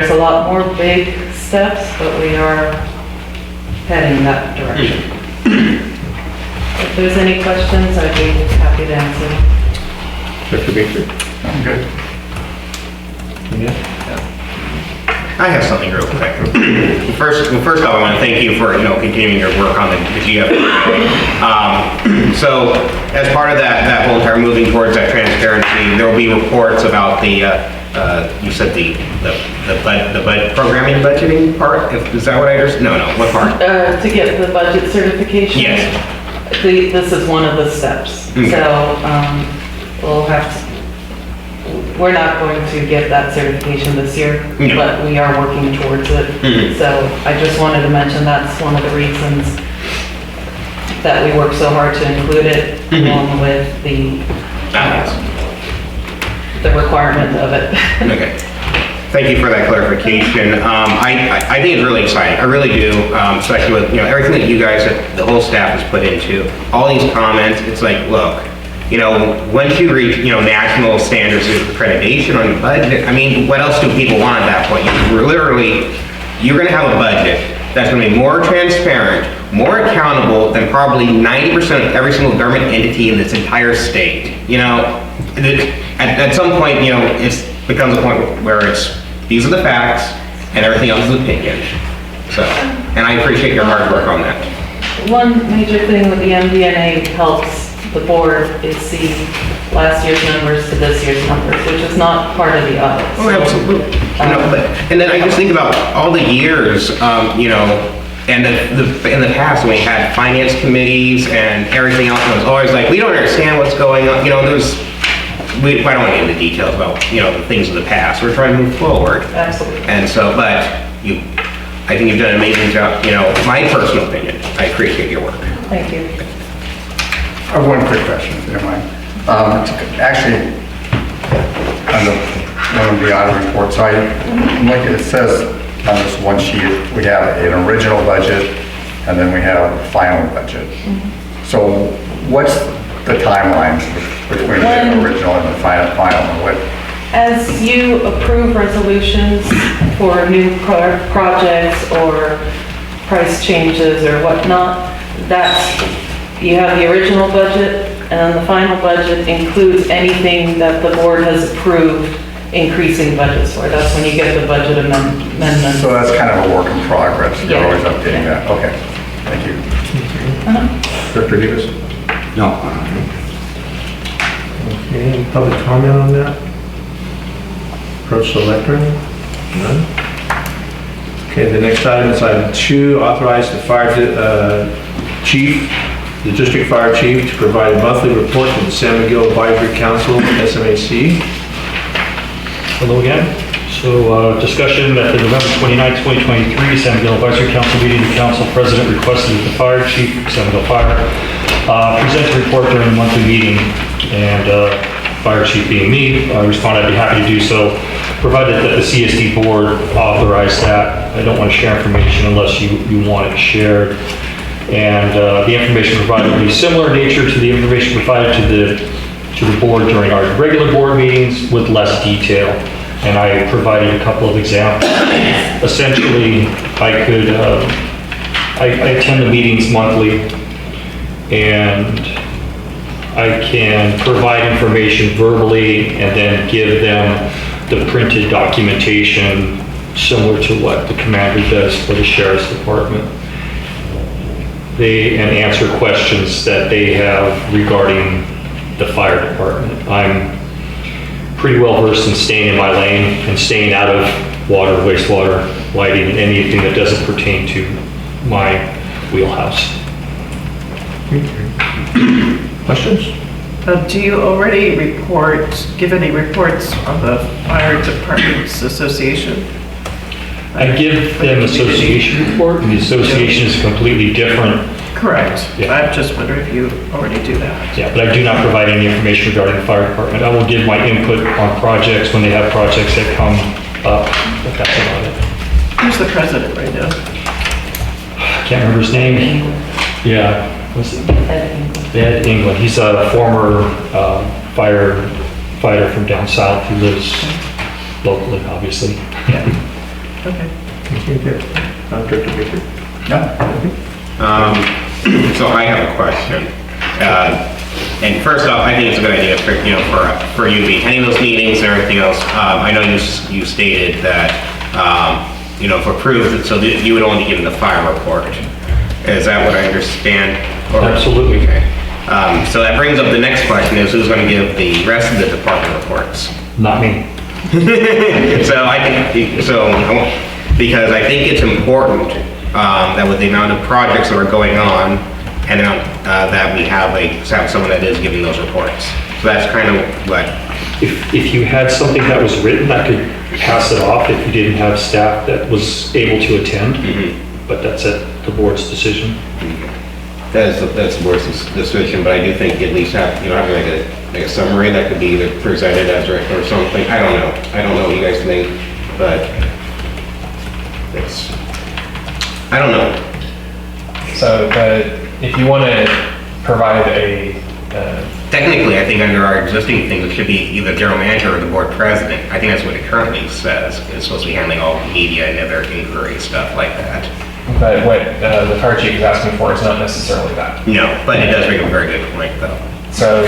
There's a lot more big steps, but we are heading in that direction. If there's any questions, I'd be happy to answer. Dr. Baker? I'm good. Yeah. I have something real quick. First off, I want to thank you for continuing your work on the GSA. So as part of that whole entire moving towards that transparency, there will be reports about the you said the programming and budgeting part. Is that what I understood? No, what part? To get the budget certification? Yes. This is one of the steps. Okay. So we're not going to get that certification this year, No. but we are working towards it. So I just wanted to mention that's one of the reasons that we work so hard to include it, along with the requirement of it. Okay. Thank you for that clarification. I think it's really exciting. I really do, especially with everything that you guys, the whole staff has put into all these comments. It's like, look, once you reach national standards of accreditation on your budget, I mean, what else do people want at that point? You're going to have a budget that's going to be more transparent, more accountable than probably 90% of every single government entity in this entire state. At some point, it becomes a point where these are the facts and everything else is opinion. So, and I appreciate your hard work on that. One major thing with the MD&A helps the board is see last year's numbers to this year's numbers, which is not part of the audit. Oh, absolutely. And then I just think about all the years, and in the past when we had finance committees and everything else, it was always like, we don't understand what's going on. I don't want to get into details about, the things of the past. We're trying to move forward. Absolutely. And so, but I think you've done an amazing job. My personal opinion, I appreciate your work. Thank you. I have one quick question, if you don't mind. Actually, on one of the audit reports, like it says on this one sheet, we have an original budget and then we have a final budget. So what's the timeline between the original and the final? As you approve resolutions for new projects or price changes or whatnot, you have the original budget, and then the final budget includes anything that the board has approved increasing budgets for. That's when you get the budget amendment. So that's kind of a work in progress. You're Yeah. always updating that. Okay, thank you. Dr. Davis? No. Okay, any public comment on that? Approach the lectern? None? Okay, the next item is item 2, authorize the the district fire chief to provide a monthly report to the San Miguel Advisory Council, SMAC. Hello again. So discussion at the November 29th, 2023 San Miguel Advisory Council meeting, the council president requested that the fire chief, San Miguel Fire, present a report during the monthly meeting, and fire chief being me, I responded I'd be happy to do so, provided that the C.S.D. board authorized that. I don't want to share information unless you want it shared. And the information provided will be similar in nature to the information provided to the board during our regular board meetings with less detail. And I provided a couple of examples. Essentially, I attend the meetings monthly, and I can provide information verbally and then give them the printed documentation similar to what the commander does for the sheriff's department. And answer questions that they have regarding the fire department. I'm pretty well versed in staying in my lane and staying out of water, wastewater, lighting, and anything that doesn't pertain to my wheelhouse. Questions? Do you already give any reports on the Fire Departments Association? I give them association report, and the association is completely different. Correct. Yeah. I'm just wondering if you already do that. Yeah, but I do not provide any information regarding the fire department. I will give my input on projects when they have projects that come up, but that's about it. Who's the president right now? I can't remember his name. Yeah, what's it? Ed England. He's a former firefighter from down south who lives locally, obviously. Yeah. Okay. Okay, good. Director Baker? So I have a question. And first off, I think it's a good idea for, for you to be attending those meetings and everything else. I know you stated that, if approved, so that you would only be given the fire report. Is that what I understand? Absolutely. Okay. So that brings up the next question is who's going to give the rest of the department reports? Not me. So because I think it's important that with the amount of projects that are going on, and that we have someone that is giving those reports. So that's kind of what. If you had something that was written, I could pass it off if you didn't have staff that was able to attend. But that's at the board's decision. That's the board's decision, but I do think at least have like a summary that could be either presented as or something. I don't know what you guys think, but I don't know. So if you want to provide a... Technically, I think under our existing things, it should be either general manager or the board president. I think that's what it currently says. It's supposed to be handling all media and other inquiry stuff like that. But what the fire chief is asking for is not necessarily that. No, but it does make a very good point, though. So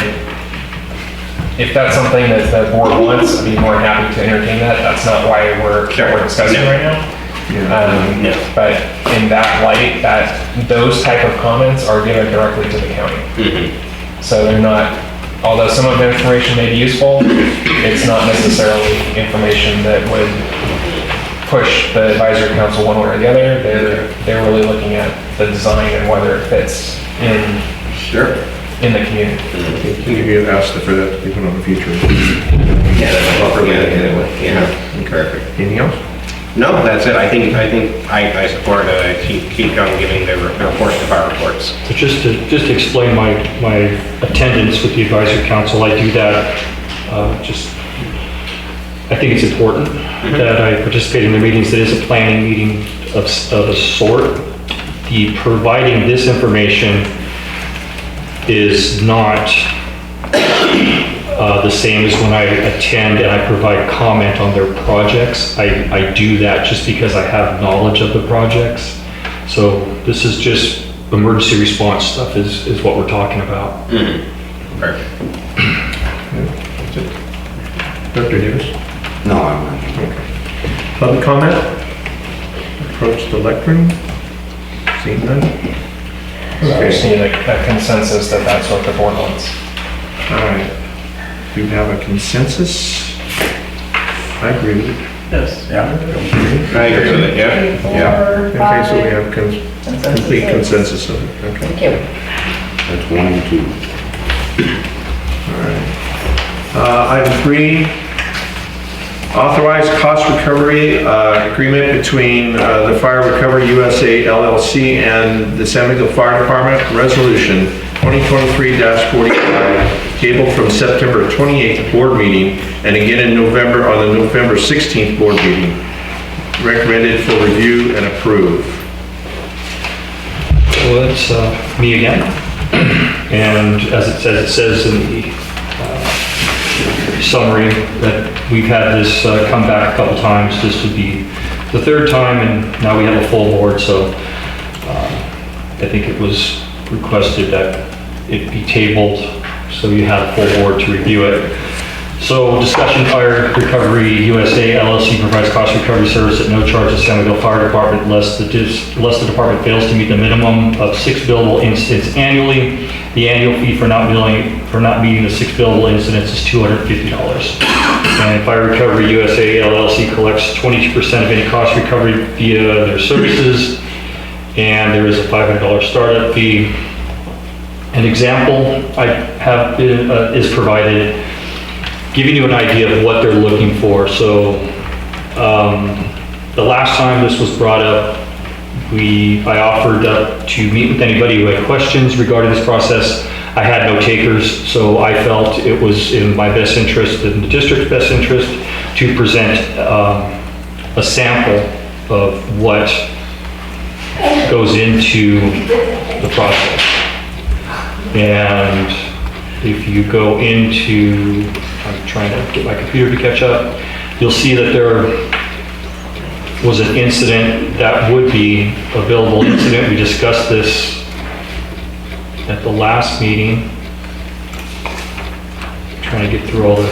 if that's something that the board wants, I'd be more than happy to entertain that. That's not why we're discussing right now. No. But in that light, those type of comments are given directly to the county. So they're not, although some of the information may be useful, it's not necessarily information that would push the advisory council one way or the other. They're really looking at the design and whether it fits in the community. Can you ask for that to be put on the future? Yeah, perfect. Anything else? No, that's it. I think I support keep on giving the reports, the fire reports. So just to explain my attendance with the advisory council, I do that I think it's important that I participate in the meetings. It is a planning meeting of a sort. The providing this information is not the same as when I attend and I provide comment on their projects. I do that just because I have knowledge of the projects. So this is just emergency response stuff is what we're talking about. Perfect. Dr. Davis? No, I'm not. Okay. Public comment? Approach the lectern? Seeing none? So I just need a consensus that that's what the board wants. All right. Do we have a consensus? I agree with it. Yes. I agree with it, yeah. Okay, so we have complete consensus of it. Okay. Thank you. That's 1 and 2. All right. Item 3, authorized cost recovery agreement between the Fire Recovery USA LLC and the San Miguel Fire Department, resolution 2023-45, tabled from September 28th board meeting and again in November on the November 16th board meeting. Recommended for review and approve. Well, it's me again. And as it says in the summary that we've had this come back a couple times. This would be the third time, and now we have a full board, so I think it was requested that it be tabled so you have a full board to review it. So discussion, Fire Recovery USA LLC provides cost recovery service at no charge to San Miguel Fire Department unless the department fails to meet the minimum of 6 billable incidents annually. The annual fee for not meeting the 6 billable incidents is $250. And Fire Recovery USA LLC collects 22% of any cost recovery via their services, and there is a $500 startup fee. An example I have is provided, giving you an idea of what they're looking for. So the last time this was brought up, I offered to meet with anybody who had questions regarding this process. I had no takers, so I felt it was in my best interest, in the district's best interest, to present a sample of what goes into the process. And if you go into, I'm trying to get my computer to catch up, you'll see that there are was an incident that would be a billable incident. We discussed this at the last meeting. Trying to get through all the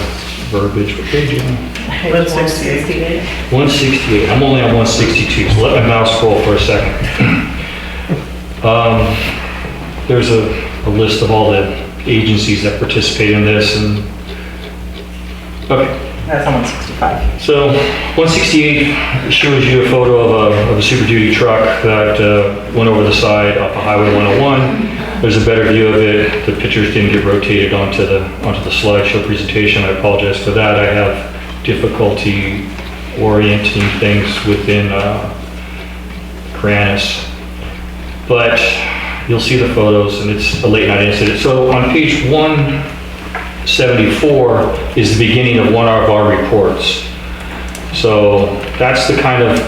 verbiage. What page are you on? 168. 168. I'm only on 162, so let my mouse scroll for a second. There's a list of all the agencies that participate in this, and okay. That's on 165. So 168 shows you a photo of a Super Duty truck that went over the side off of Highway 101. There's a better view of it. The pictures didn't get rotated onto the slideshow presentation. I apologize for that. I have difficulty orienting things within Kranis. But you'll see the photos, and it's a late night incident. So on page 174 is the beginning of one of our reports. So that's the kind of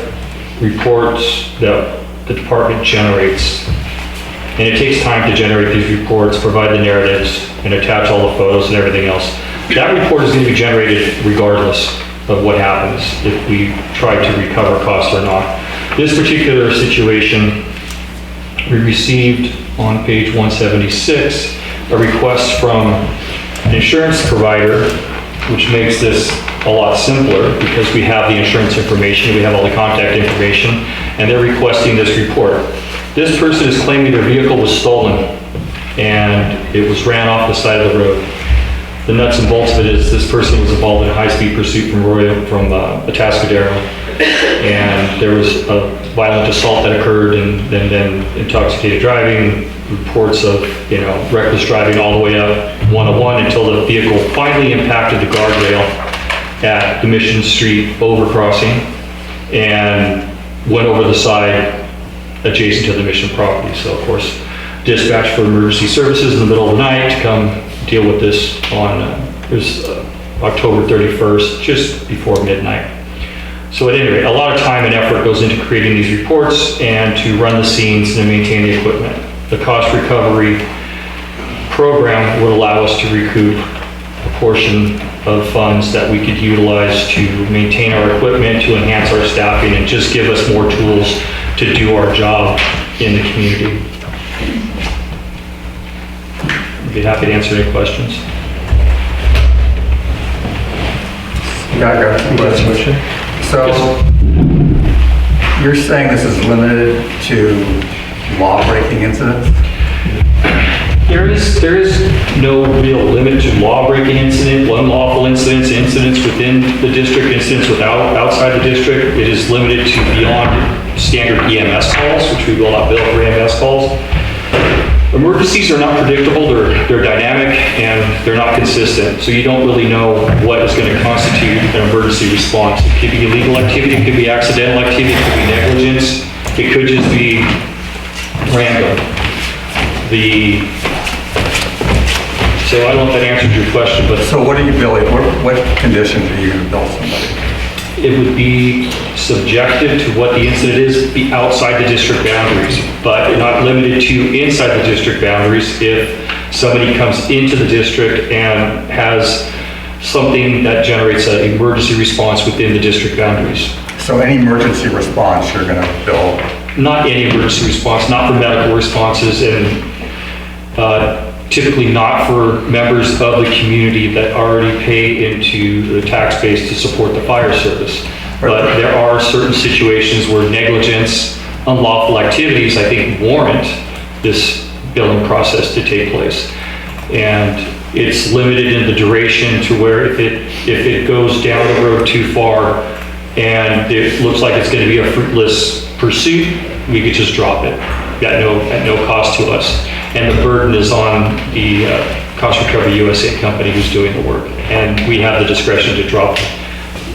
reports that the department generates. And it takes time to generate these reports, provide the narratives, and attach all the photos and everything else. That report is going to be generated regardless of what happens, if we try to recover costs or not. This particular situation, we received on page 176 a request from an insurance provider, which makes this a lot simpler because we have the insurance information, we have all the contact information, and they're requesting this report. This person is claiming their vehicle was stolen and it was ran off the side of the road. The nuts and bolts of it is this person was involved in a high-speed pursuit from Atascadero, and there was a violent assault that occurred, and then intoxicated driving, reports of reckless driving all the way up 101 until the vehicle finally impacted the guardrail at the Mission Street overcrossing and went over the side adjacent to the Mission property. So of course, dispatch for emergency services in the middle of the night to come deal with this on October 31st, just before midnight. So at any rate, a lot of time and effort goes into creating these reports and to run the scenes and maintain the equipment. The cost recovery program would allow us to recoup a portion of funds that we could utilize to maintain our equipment, to enhance our staffing, and just give us more tools to do our job in the community. I'd be happy to answer any questions. Yeah, I got a question. So, you're saying this is limited to law-breaking incidents? There is no real limit to law-breaking incident, unlawful incidents, incidents within the district, incidents outside the district. It is limited to beyond standard EMS calls, which we will not bill for EMS calls. Emergencies are not predictable, they're dynamic, and they're not consistent, so you don't really know what is going to constitute an emergency response. It could be illegal activity, it could be accidental activity, it could be negligence, it could just be random. So I don't know if that answers your question, but So what are you billing? What conditions are you going to bill somebody? it would be subjective to what the incident is, be outside the district boundaries, but not limited to inside the district boundaries if somebody comes into the district and has something that generates an emergency response within the district boundaries. So any emergency response you're going to bill? Not any emergency response, not for medical responses, and typically not for members of the community that already pay into the tax base to support the fire service. But there are certain situations where negligence, unlawful activities, I think, warrant this billing process to take place. And it's limited in the duration to where if it goes down the road too far and it looks like it's going to be a fruitless pursuit, we could just drop it at no cost to us. And the burden is on the Cost Recovery USA company who's doing the work. And we have the discretion to drop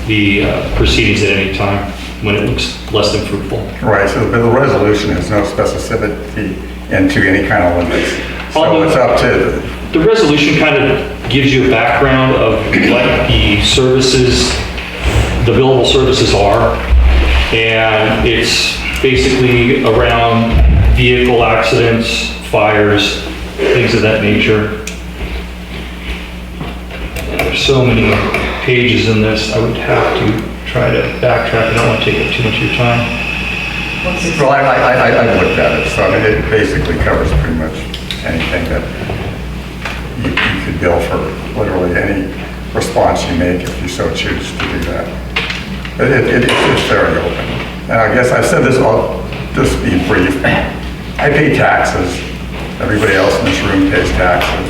the proceedings at any time when it looks less than fruitful. Right, so the resolution has no specificity into any kind of limits. So it's up to... The resolution kind of gives you a background of what the services, the billable services are. And it's basically around vehicle accidents, fires, things of that nature. There's so many pages in this, I would have to try try to backtrack. I don't want to take up too much of your time. Well, I looked at it, so I mean, it basically covers pretty much anything that you could bill for, literally any response you make if you so choose to do that. It's very open. And I guess I've said this, I'll just be brief. I pay taxes. Everybody else in this room pays taxes.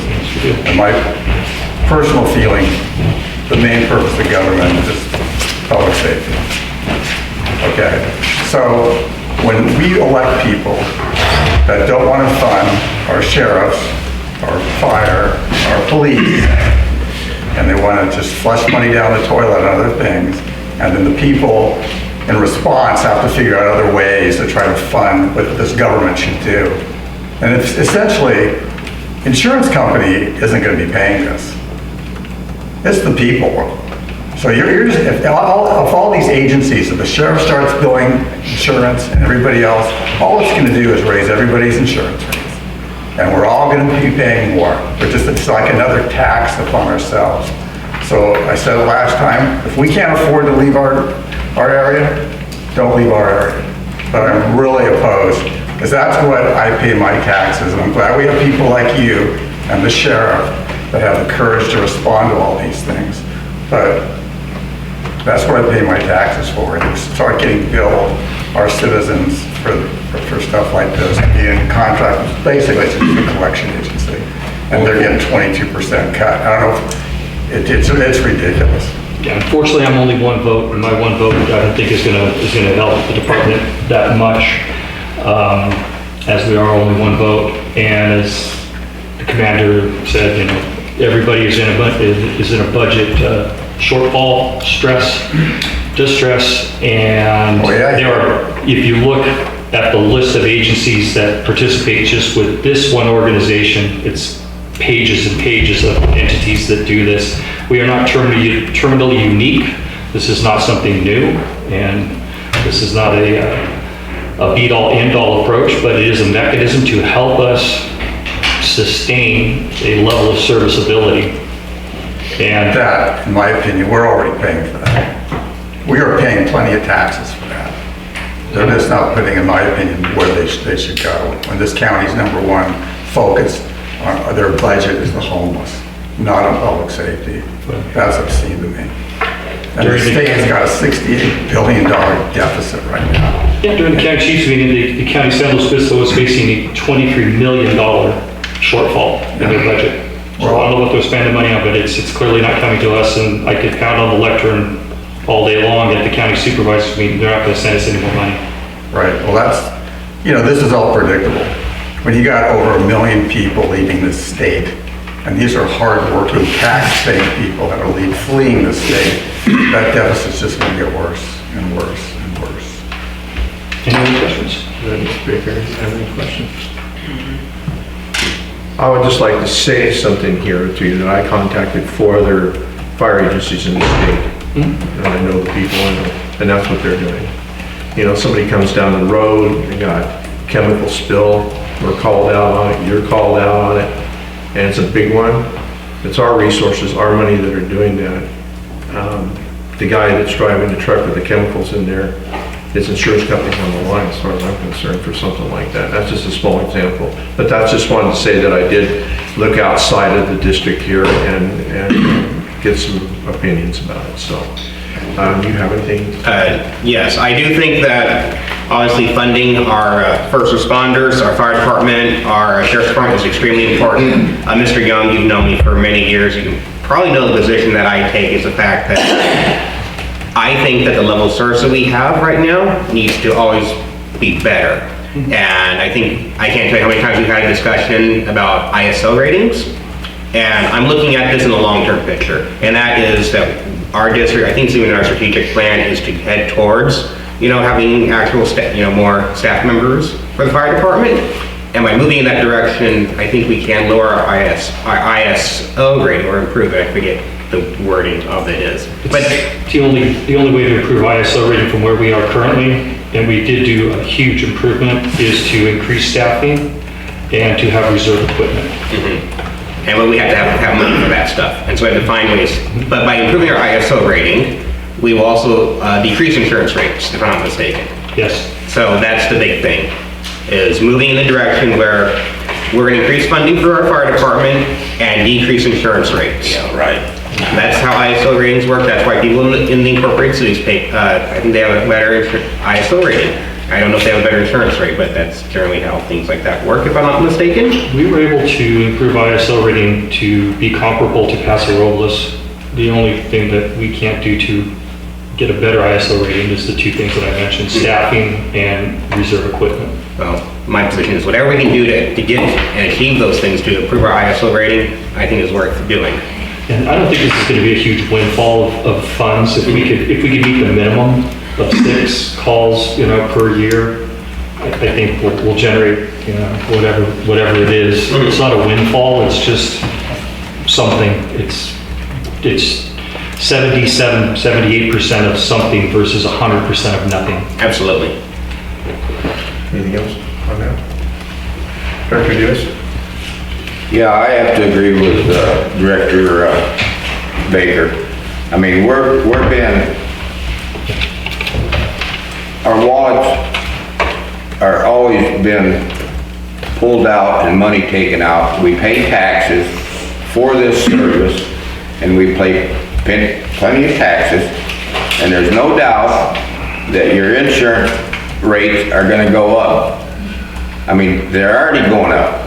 And my personal feeling, the main purpose of government is public safety. Okay, so when we elect people that don't want to fund our sheriffs, our fire, our police, and they want to just flush money down the toilet and other things, and then the people in response have to figure out other ways to try to fund what this government should do. And it's essentially, insurance company isn't going to be paying this. It's the people. So you're just, if all these agencies, if the sheriff starts billing insurance and everybody else, all it's going to do is raise everybody's insurance rates. And we're all going to be paying more. It's like another tax upon ourselves. So I said it last time, if we can't afford to leave our area, don't leave our area. But I'm really opposed, because that's what I pay my taxes. And I'm glad we have people like you and the sheriff that have the courage to respond to all these things. But that's what I pay my taxes for, and start getting billed our citizens for stuff like this, being in contract, basically it's a collection agency, and they're getting 22% cut. I don't know, it's ridiculous. Yeah, unfortunately, I'm only one vote, and my one vote I don't think is gonna help the department that much, as we are only one vote, and as the commander said, you know, everybody is in a budget shortfall, distress, and there are, if you look at the list of agencies that participate just with this one organization, it's pages and pages of entities that do this. We are not terminally unique. This is not something new, and this is not a be-all, end-all approach, but it is a mechanism to help us sustain a level of serviceability. And that, in my opinion, we're already paying for that. We are paying plenty of taxes for that. They're just not putting, in my opinion, where they should go. When this county's number one focus on their budget is the homeless, not on public safety. That's obscene to me. And the state has got a $68 billion deficit right now. Yeah, during the county chiefs meeting, the county San Luis Obispo was facing a $23 million shortfall in their budget. So I don't know what they're spending money on, but it's clearly not coming to us, and I could count on the lectern all day long at the county supervisors meeting. They're not going to send us any more money. Right, well that's, you know, this is all predictable. When you got over 1 million people leaving the state, and these are hard-working, tax-paying people that are fleeing the state, that deficit's just going to get worse and worse and worse. Any other questions? Mr. Baker, have any questions? I would just like to say something here to you, that I contacted 4 other fire agencies in the state. And I know the people, and that's what they're doing. You know, somebody comes down the road, they got chemical spill, we're called out on it, you're called out on it, and it's a big one. It's our resources, our money that are doing that. The guy that's driving the truck with the chemicals in there, his insurance company's on the line as far as I'm concerned for something like that. That's just a small example. But that's just wanted to say that I did look outside of the district here and get some opinions about it. So, do you have anything? Yes, I do think that obviously funding our first responders, our fire department, our sheriff's department is extremely important. Mr. Young, you've known me for many years. You probably know the position that I take is the fact that I think that the level of service that we have right now needs to always be better. And I think, I can't tell you how many times we've had a discussion about ISO ratings. And I'm looking at this in the long-term picture. And that is that our district, I think it's even in our strategic plan, is to head towards, you know, having actual, more staff members for the fire department. And by moving in that direction, I think we can lower our ISO rating or improve it. I forget the wording of it is. But the only way to improve ISO rating from where we are currently, and we did do a huge improvement, is to increase staffing and to have reserve equipment. And we have to have money for that stuff. And so we have to find ways. But by improving our ISO rating, we will also decrease insurance rates, if I'm not mistaken. Yes. So that's the big thing, is moving in the direction where we're gonna increase funding for our fire department and decrease insurance rates. Yeah, right. That's how ISO ratings work. That's why people in the incorporated cities pay, I think they have a better ISO rating. I don't know if they have a better insurance rate, but that's generally how things like that work, if I'm not mistaken. We were able to improve ISO rating to be comparable to Paso Robles. The only thing that we can't do to get a better ISO rating is the two things that I mentioned, staffing and reserve equipment. Well, my position is whatever we can do to get and achieve those things to improve our ISO rating, I think is worth doing. And I don't think this is going to be a huge windfall of funds. If we could meet the minimum of 6 calls, per year, I think we'll generate, whatever it is. It's not a windfall, it's just something. It's 78% of something versus 100% of nothing. Absolutely. Anything else on that? Director Davis? Yeah, I have to agree with Director Baker. I mean, our wallets are always been pulled out and money taken out. We pay taxes for this service, and we pay plenty of taxes, and there's no doubt that your insurance rates are gonna go up. I mean, they're already going up.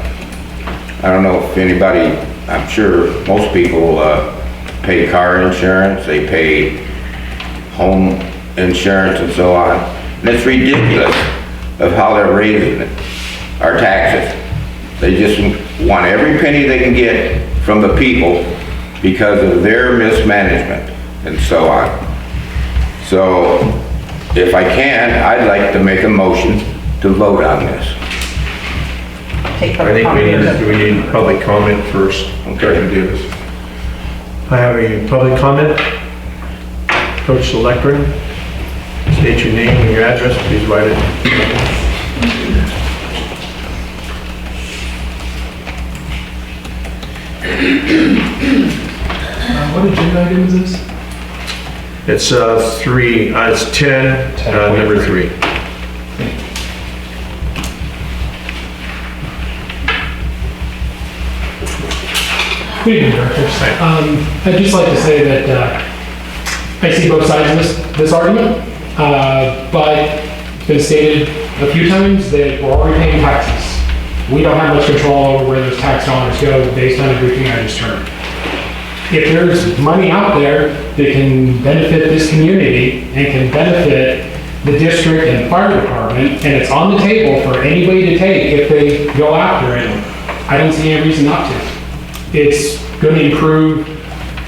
I don't know if anybody, I'm sure most people pay car insurance, they pay home insurance and so on. And it's ridiculous of how they're raising our taxes. They just want every penny they can get from the people because of their mismanagement and so on. So if I can, I'd like to make a motion to vote on this. I think we need public comment first. Director Davis. I have a public comment. Approach the lectern. State your name and your address, please write it. What agenda item is this? It's 10, number 3. Good evening, directors. I'd just like to say that I see both sides of this argument, but it's been stated a few times that we're already paying taxes. We don't have much control over where those tax dollars go based on everything I just heard. If there's money out there that can benefit this community and can benefit the district and the fire department, and it's on the table for anybody to take if they go after it, I don't see any reason not to. It's going to improve,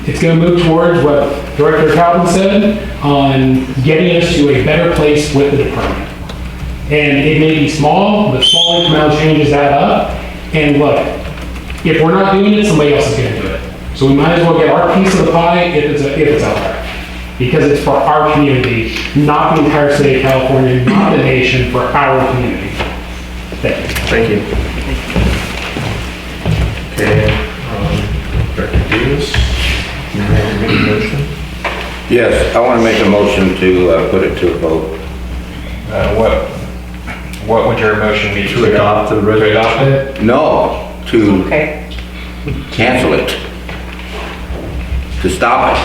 it's going to move towards what Director Calvin said on getting us to a better place with the department. And it may be small, but small incremental changes add up. And look, if we're not doing it, somebody else is going to do it. So we might as well get our piece of the pie if it's out there. Because it's for our community, not the entire state of California, not the nation, for our community. Thank you. Thank you. Okay, Director Davis, you want to make a motion? Yes, I want to make a motion to put it to a vote. What would your motion be? To adopt the To resolution? adopt it? No, to cancel it. To stop it,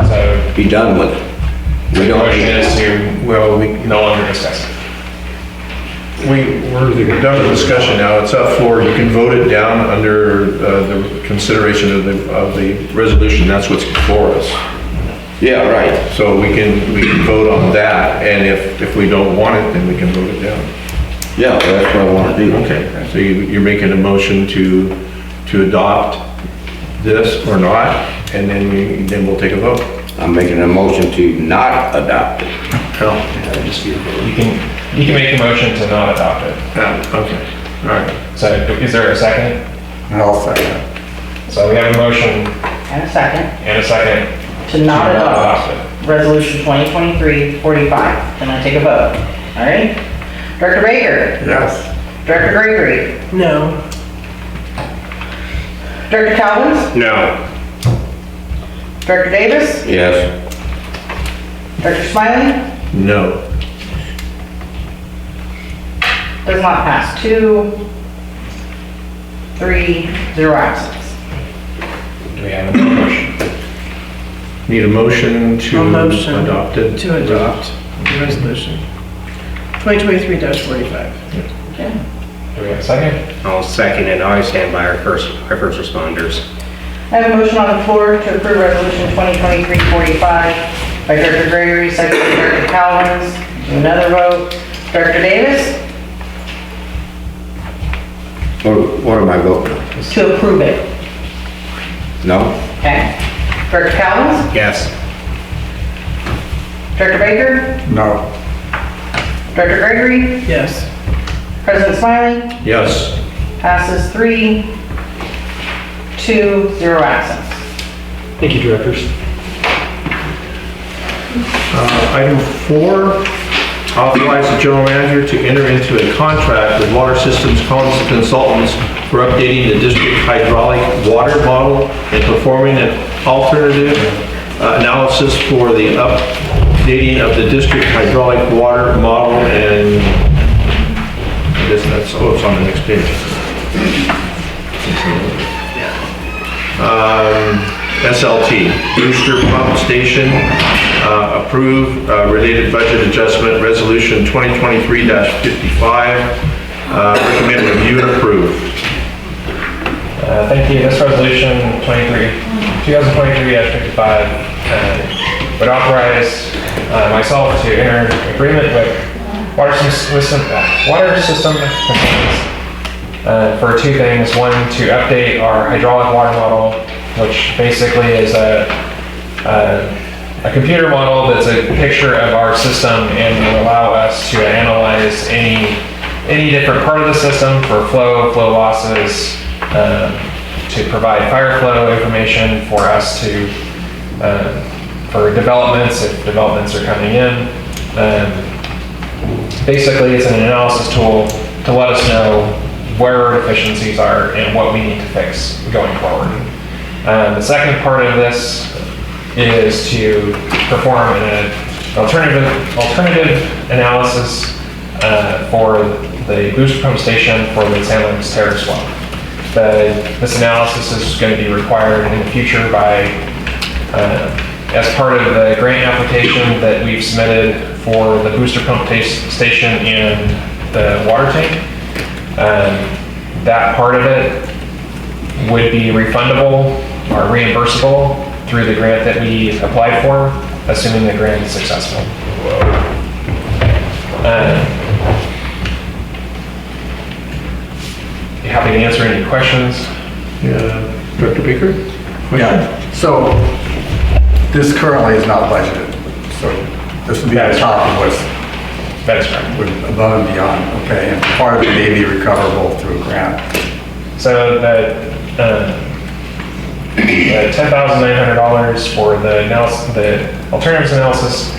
So be done with it. We the don't motion need is it. to Well, no longer discuss it. we're done with discussion now. It's up for, you can vote it down under the consideration of the resolution. That's what's before us. Yeah, right. So we can vote on that, and if we don't want it, then we can vote it down. Yeah, that's what I want to do. Okay, so you're making a motion to adopt this or not, and then we'll take a vote. I'm making a motion to not adopt it. You can make a motion to not adopt it. Okay, all right. So is there a second? I'll second. So we have a motion And a second, and a second to not adopt it. Resolution 2023-45. Then I take a vote. All right? Director Baker? Yes. Director Gregory? No. Director Calvin? No. Director Davis? Yes. Dr. Smiley? No. Does not pass. 2, 3, 0 absence. Do we have a motion? Need a motion to A motion adopt it? To adopt the resolution. 2023-45. Okay. Do we have a second? I'll second it. I always stand by our first responders. I have a motion on the floor to approve resolution 2023-45 by Director Gregory, second by Director Calvins. Do another vote. Director Davis? What am I voting? To approve it. No? Okay. Director Calvins? Yes. Director Baker? No. Director Gregory? Yes. President Smiley? Yes. Passes 3, 2, 0 absence. Thank you, directors. Item 4, authorize the general manager to enter into a contract with Water Systems Consultants for updating the district hydraulic water model and performing an alternative analysis for the updating of the district hydraulic water model, and I guess that's, oh, it's on the next page. SLT, Booster Pump Station, approve related budget adjustment, resolution 2023-55, recommend review and approve. Thank you. This resolution 2023-55 would authorize myself to enter agreement with water system consultants for two things. One, to update our hydraulic water model, which basically is a computer model that's a picture of our system and will allow us to analyze any different part of the system for flow losses, to provide fire flow information for us to, for developments, if developments are coming in. Basically, it's an analysis tool to let us know where our deficiencies are and what we need to fix going forward. The second part of this is to perform an alternative analysis for the booster pump station for the San Luis Terrace well. This analysis is going to be required in the future by, as part of the grant application that we've submitted for the booster pump station and the water tank. That part of it would be refundable or reimbursable through the grant that we applied for, assuming the grant is successful. Be happy to answer any questions. Director Baker? Yeah, so this currently is not budgeted, so this would be on top of what's That is correct. above and beyond, okay? And part of it may be recoverable through a grant. So the $10,900 for the alternatives analysis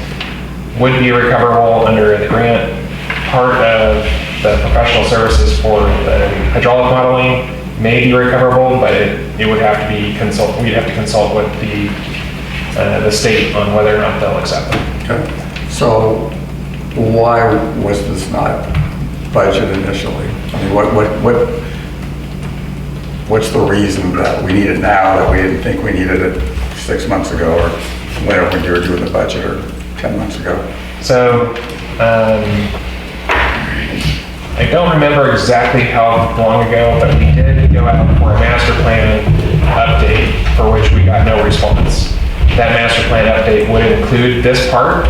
would be recoverable under the grant. Part of the professional services for the hydraulic modeling may be recoverable, but it would have to be we'd have to consult with the state on whether or not they'll accept it. Okay. So why was this not budgeted initially? I mean, what's the reason that we need it now that we didn't think we needed it 6 months ago or whenever when you were doing the budget or 10 months ago? So, I don't remember exactly how long ago, but we did go out for a master plan update for which we got no response. That master plan update would include this part.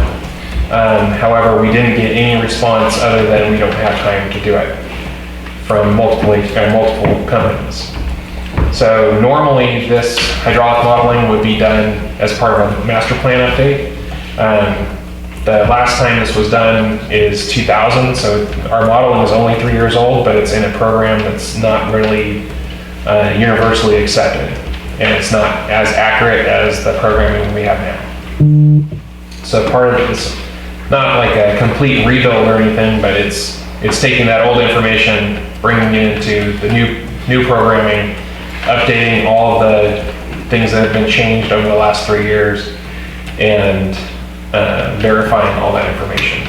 However, we didn't get any response other than we don't have time to do it from multiple companies. So normally this hydraulic modeling would be done as part of a master plan update. The last time this was done is 2000, so our modeling is only 3 years old, but it's in a program that's not really universally accepted, and it's not as accurate as the programming we have now. So part of it is not like a complete rebuild or anything, but it's taking that old information, bringing it into the new programming, updating all of the things that have been changed over the last 3 years, and verifying all that information.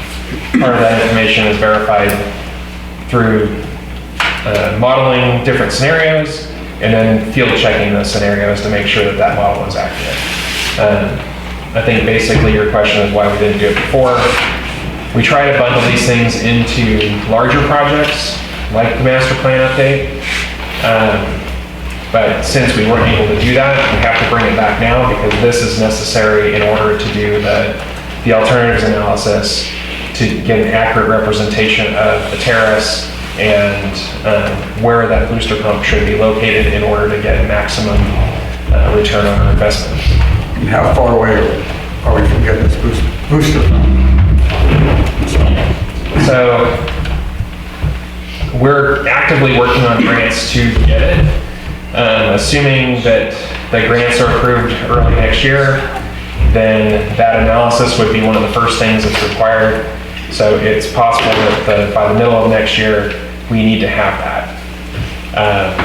Part of that information is verified through modeling different scenarios and then field checking those scenarios to make sure that that model is accurate. I think basically your question is why we didn't do it before. We try to bundle these things into larger projects like the master plan update. But since we weren't able to do that, we have to bring it back now because this is necessary in order to do the alternatives analysis to get an accurate representation of the terrace and where that booster pump should be located in order to get maximum return on our investment. And how far away are we from getting this booster? So we're actively working on grants to get it. Assuming that the grants are approved early next year, then that analysis would be one of the first things that's required. So it's possible that by the middle of next year, we need to have that.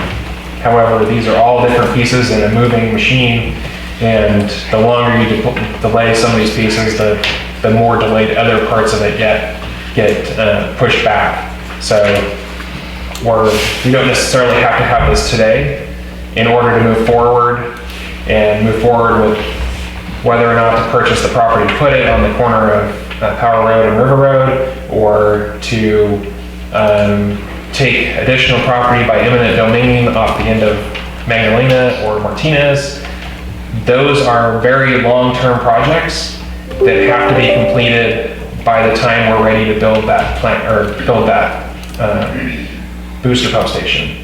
However, these are all different pieces in a moving machine, and the longer you delay some of these pieces, the more delayed other parts of it get pushed back. So we don't necessarily have to have this today in order to move forward with whether or not to purchase the property to put it on the corner of Power Road and River Road, or to take additional property by eminent domain off the end of Magdalena or Martinez. Those are very long-term projects that have to be completed by the time we're ready to build that plant or build that booster pump station.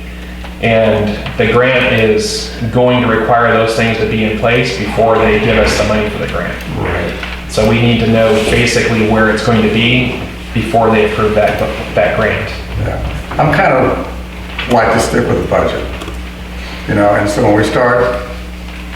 And the grant is going to require those things to be in place before they give us the money for the grant. Right. So we need to know basically where it's going to be before they approve that grant. Yeah. I'm kind of like to stick with the budget, and so when we start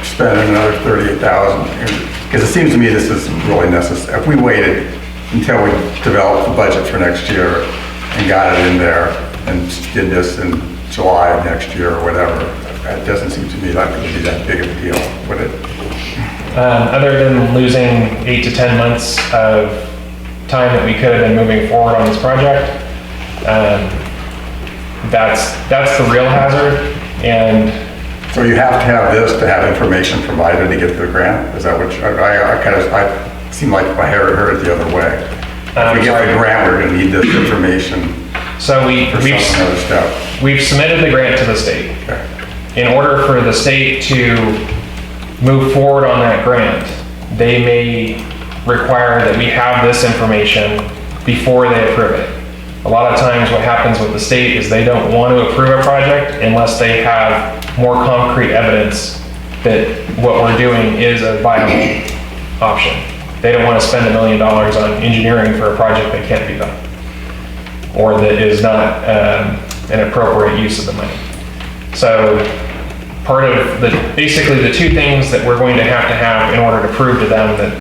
spending another $38,000, because it seems to me this is really necessary. If we waited until we developed the budget for next year and got it in there and did this in July of next year or whatever, that doesn't seem to me like it would be that big of a deal, would it? Other than losing 8 to 10 months of time that we could have been moving forward on this project, that's the real hazard. And so you have to have this to have information provided to get the grant? Is that what I seem like I heard it the other way. If we get the grant, we're going to need this information. So we've submitted the grant to the state. Okay. In order for the state to move forward on that grant, they may require that we have this information before they approve it. A lot of times what happens with the state is they don't want to approve a project unless they have more concrete evidence that what we're doing is a viable option. They don't want to spend $1 million on engineering for a project that can't be done, or that is not an appropriate use of the money. So part of basically the two things that we're going to have in order to prove to them that